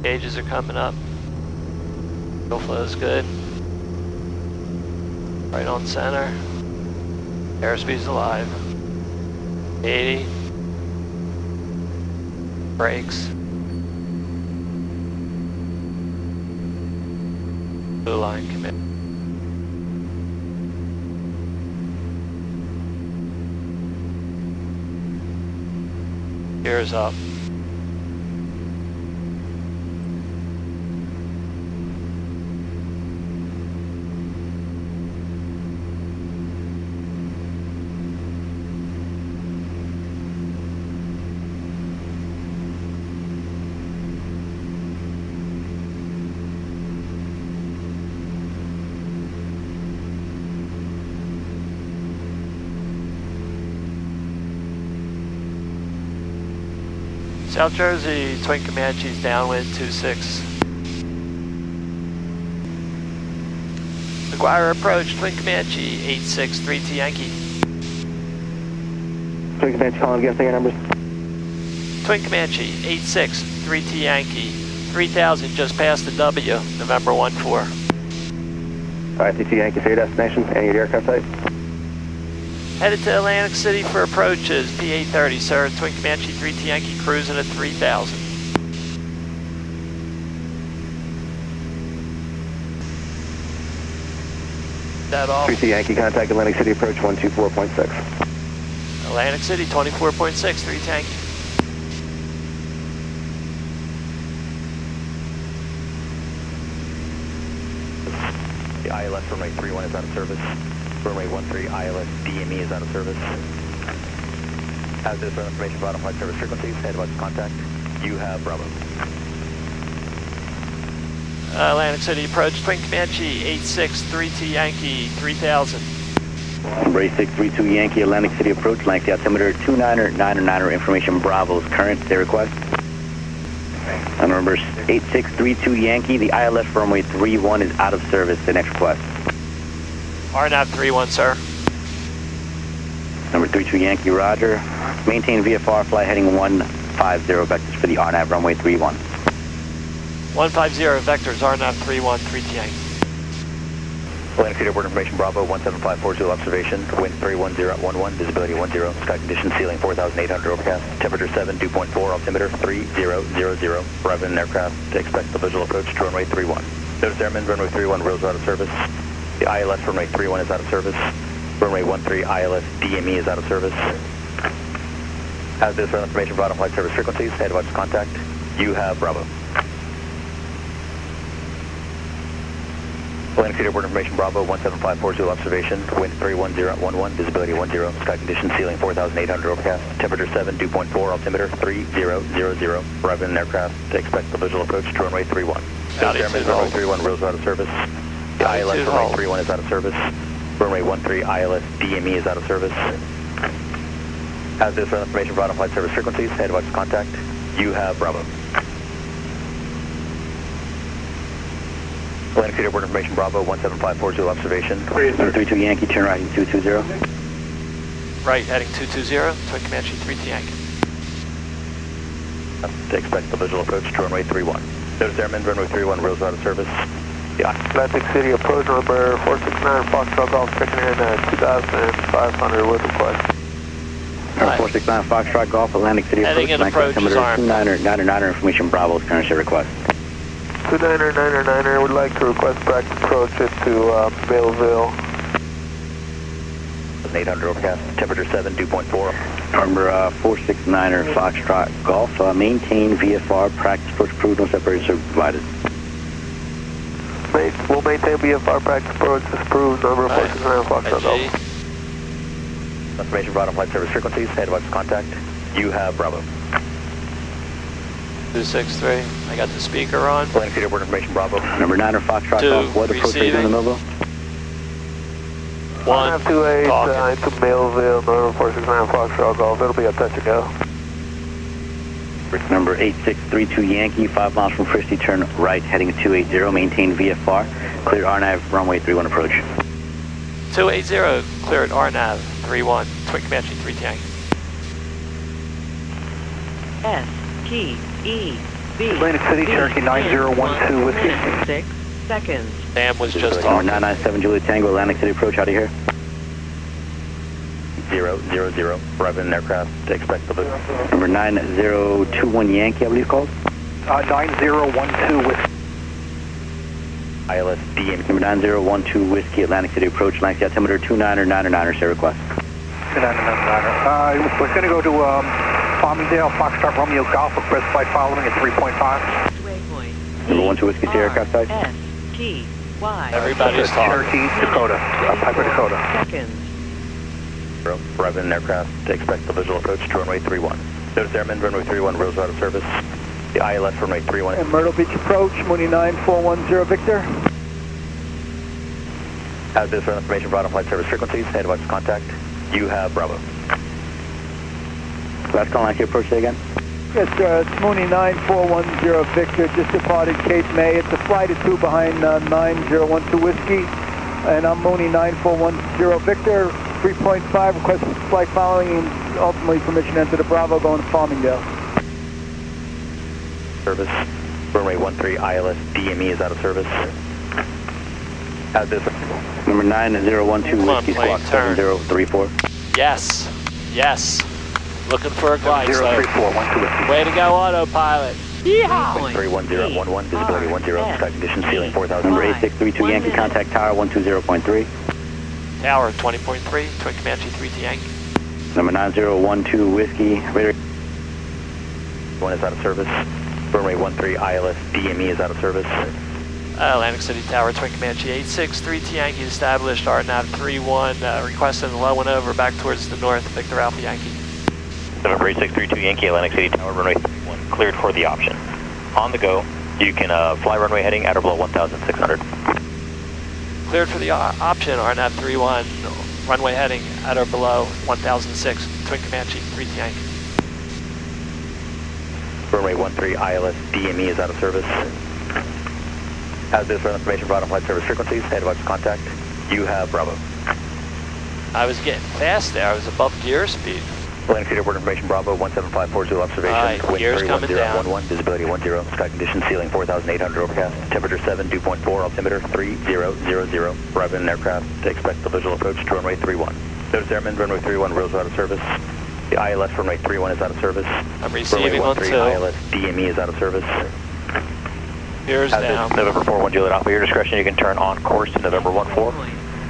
Gauges are coming up. Fuel flow is good. Right on center. Airspeed's alive. 80. Brakes. Blue line commit. Gears up. South Jersey, Twin Comanche's downwind 26. McGuire approach, Twin Comanche 863T Yankee. Twin Comanche calling again, say your numbers. Twin Comanche 863T Yankee, 3000 just past the W, November 14. Alright, ATC Yankee, say your destination and your aircraft type. Headed to Atlantic City for approaches, P830, sir. Twin Comanche 3T Yankee cruising at 3000. That off. 3T Yankee, contact Atlantic City approach 124.6. Atlantic City 24.6, 3 Yankee. The ILS runway 31 is out of service. Runway 13 ILS DME is out of service. As is for information about flight service frequencies, head about contact. You have Bravo. Atlantic City approach, Twin Comanche 863T Yankee 3000. Number 8632 Yankee, Atlantic City approach, length altimeter 29er, information Bravo is current, they request. And number 8632 Yankee, the ILS runway 31 is out of service, the next request. Rnav 31, sir. Number 32 Yankee, roger. Maintain VFR, fly heading 150 vectors for the Rnav runway 31. 150 vectors, Rnav 31, 3T Yankee. Atlantic City airport information Bravo 17540 observation, wind 31011, visibility 10, sky conditions ceiling 4800 overcast, temperature 7, dew point 4, altimeter 3000, arriving in aircraft to expect the visual approach to runway 31. Notice airmen, runway 31 rails are out of service. The ILS runway 31 is out of service. Runway 13 ILS DME is out of service. As is for information about flight service frequencies, head about contact. You have Bravo. Atlantic City airport information Bravo 17540 observation, wind 31011, visibility 10, sky conditions ceiling 4800 overcast, temperature 7, dew point 4, altimeter 3000, arriving in aircraft to expect the visual approach to runway 31. Notice airmen, runway 31 rails are out of service. The ILS runway 31 is out of service. Runway 13 ILS DME is out of service. As is for information about flight service frequencies, head about contact. You have Bravo. Atlantic City airport information Bravo 17540 observation. Number 32 Yankee, turn right heading 220. Right, heading 220, Twin Comanche 3T Yankee. To expect the visual approach to runway 31. Notice airmen, runway 31 rails are out of service. Atlantic City approach number 469 Foxtrot Golf, checking in at 2500 with request. Number 469 Foxtrot Golf, Atlantic City Heading approach, in approach is armed. 29er, information Bravo is current, request. 29er would like to request practice approach it to Belleville. 800 overcast, temperature 7, dew point 4. Number 469er Foxtrot Golf, maintain VFR, practice approach approved, no separation service provided. We'll maintain VFR practice approach is approved, number 469 Foxtrot Golf. Information brought on flight service frequencies, head about contact. You have Bravo. 263, I got the speaker on. Atlantic City airport information Bravo. Number 9er Foxtrot Golf, weather approach in the Millville. 128 to Millville, number 469 Foxtrot Golf, it'll be a touch and go. Number 8632 Yankee, 5 miles from Christie, turn right, heading 280, maintain VFR, clear RNAV, runway 31 approach. 280, clear at Rnav 31, Twin Comanche 3 Yankee. STE Atlantic City, Cherokee 9012 Whiskey. 6 seconds. Sam was just Number talking. 997 Juliet Tango, Atlantic City approach, out of here. 000, arriving in aircraft, expect the Number 9021 Yankee, I believe called. 9012 Whiskey. ILS DM. Number 9012 Whiskey, Atlantic City approach, Atlantic City altimeter 29er, say request. We're going to go to Farmingdale, Foxtrot Romeo Golf, request flight following at 3.5. Waypoint. Number 12 Whiskey, aircraft side. S-T-Y. Everybody's talking. Cherokee, Dakota, Piper, Dakota. Seconds. Arriving in aircraft, expect the visual approach to runway 31. Notice airman, runway 31, Rose out of service. The ILS runway 31. And Myrtle Beach approach, Mooney 9410 Victor. As this for information brought on flight service frequencies, head watch contact. You have Bravo. Last call, Atlantic City approach, say again. Yes, sir, it's Mooney 9410 Victor, just departed Cape May. It's a flight of 2 behind 9012 Whiskey. And I'm Mooney 9410 Victor, 3.5, request flight following and ultimately permission to enter the Bravo going to Farmingdale. Service. Runway 13 ILS DME is out of service. As this. Number 9012 Come on, Whiskey, plane, squawk turn. 7034. Yes. Yes. Looking for a glide slope. 03412 Whiskey. Way to go, autopilot. Yeehaw! 31011, visibility 10, sky condition ceiling 4000. Number 8632 Yankee, contact tower 120.3. Tower 20.3, Twin Comanche 3T Yankee. Number 9012 Whiskey, radar. One is out of service. Runway 13 ILS DME is out of service. Atlantic City Tower, Twin Comanche 863T Yankee established, Rnav 31, requesting low and over back towards the north, Victor Alpha Yankee. November 8632 Yankee, Atlantic City Tower, runway 31, cleared for the option. On the go, you can fly runway heading at or below 1,600. Cleared for the option, Rnav 31, runway heading at or below 1006, Twin Comanche 3T Yankee. Runway 13 ILS DME is out of service. As this for information brought on flight service frequencies, head watch contact. You have Bravo. I was getting fast there, I was above gear speed. Atlantic City Airport information Bravo 17540 observation. Alright, Wind gear's coming down. 31011, visibility 10, sky condition ceiling 4800 overcast, temperature 7, dew point 4, altimeter 3000. Arriving in aircraft, expect the visual approach to runway 31. Notice airman, runway 31, Rose out of service. The ILS runway 31 is out of service. I'm receiving on runway 2. 13 ILS DME is out of service. Gear's As down. is November 41 Juliet Alpha, your discretion, you can turn on course to November 14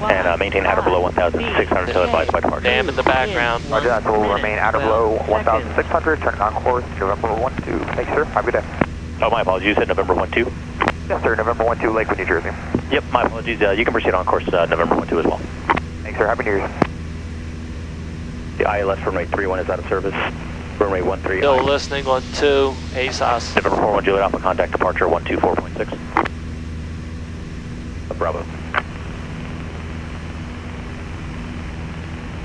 and maintain at or below 1,600 until advised by departure. Dam in the background. Roger that, we'll remain at or below 1,600, turning on course, November 12. Thanks, sir. Have a good day. Oh, my apologies, you said November 12? Yes, sir, November 12, Lakewood, New Jersey. Yep, my apologies, you can proceed on course November 12 as well. Thanks, sir. Happy New Year's. The ILS runway 31 is out of service. Runway 13. Still listening on 2, ASOS. November 41 Juliet Alpha, contact departure 124.6. Bravo.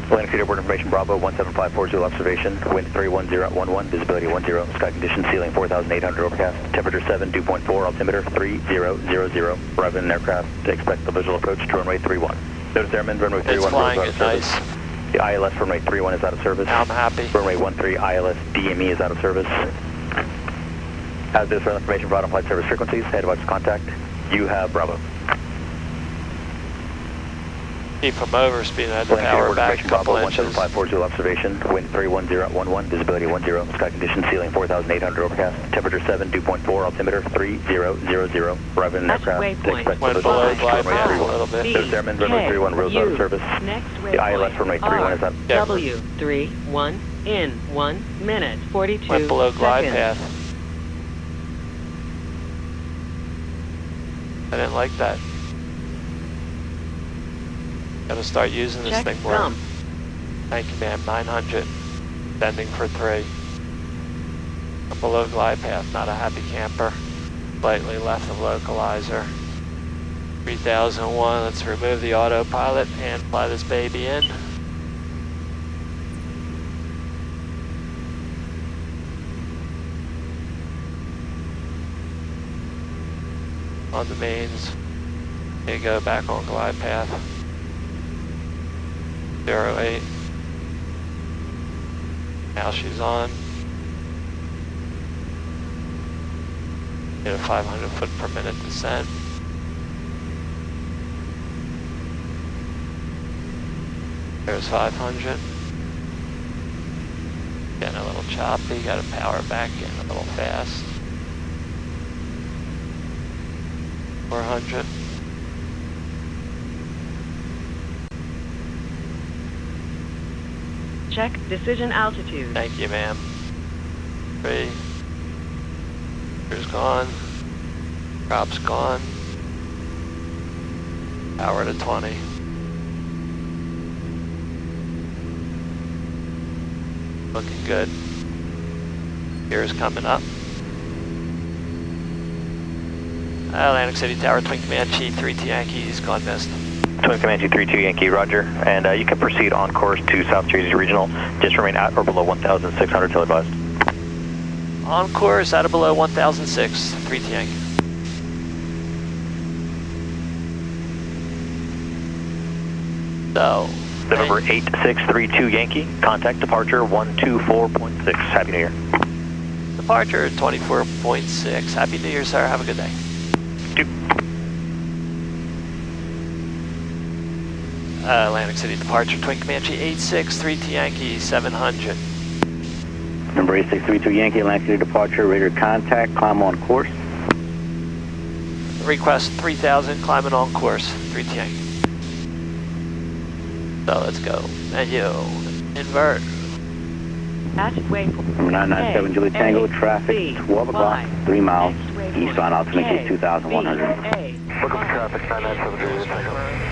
Atlantic City Airport information Bravo 17540 observation. Wind 31011, visibility 10, sky condition ceiling 4800 overcast, temperature 7, dew point 4, altimeter 3000. Arriving in aircraft, expect the visual approach to runway 31. Notice airman, runway 31 It's flying out of it service. nice. The ILS runway 31 is out of service. Now I'm happy. Runway 13 ILS DME is out of service. As this for information brought on flight service frequencies, head watch contact. You have Bravo. Keep from overspeeding, I had to Atlantic power Airport back a information couple Bravo inches. 17540 observation. Wind 31011, visibility 10, sky condition ceiling 4800 overcast, temperature 7, dew point 4, altimeter 3000. Arriving in That's aircraft, waypoint. expect Went the below visual approach to glide runway path a 31. little bit. Notice airman, runway 31, Rose out of service. Next The ILS runway 31 is out. W31 in 1 minute 42 Went below glide seconds. path. I didn't like that. Gotta start using this Check thing more. dump. Thank you, ma'am. 900. Bending for 3. I'm below glide path, not a happy camper. Slightly left of localizer. 3001, let's remove the autopilot and fly this baby in. On the mains. There you go, back on glide path. 08. Now she's on. Get a 500 foot per minute descent. There's 500. Getting a little choppy, gotta power back in a little fast. 400. Check decision altitude. Thank you, ma'am. 3. Gear's gone. Drop's gone. Power to 20. Looking good. Gear's coming up. Atlantic City Tower, Twin Comanche, 3T Yankees, gone missed. Twin Comanche 32 Yankee, roger. And you can proceed on course to South Jersey Regional. Just remain at or below 1,600 till advised. On course, at or below 1,006, 3T Yankee. So, November 8632 Yankee, contact departure 124.6. Happy New Year. departure 24.6. Happy New Year, sir. Have a good day. Atlantic City departure, Twin Comanche 863T Yankee 700. Number 8632 Yankee, Atlantic City departure, radar contact, climb on course. Request 3,000, climbing on course, 3T Yankee. So let's go. Menu, invert. At waypoint. Number 997 Julie Tango, traffic 12 o'clock, 3 miles, east on altimeter 2,100. Look at the traffic, 997 Julie Tango.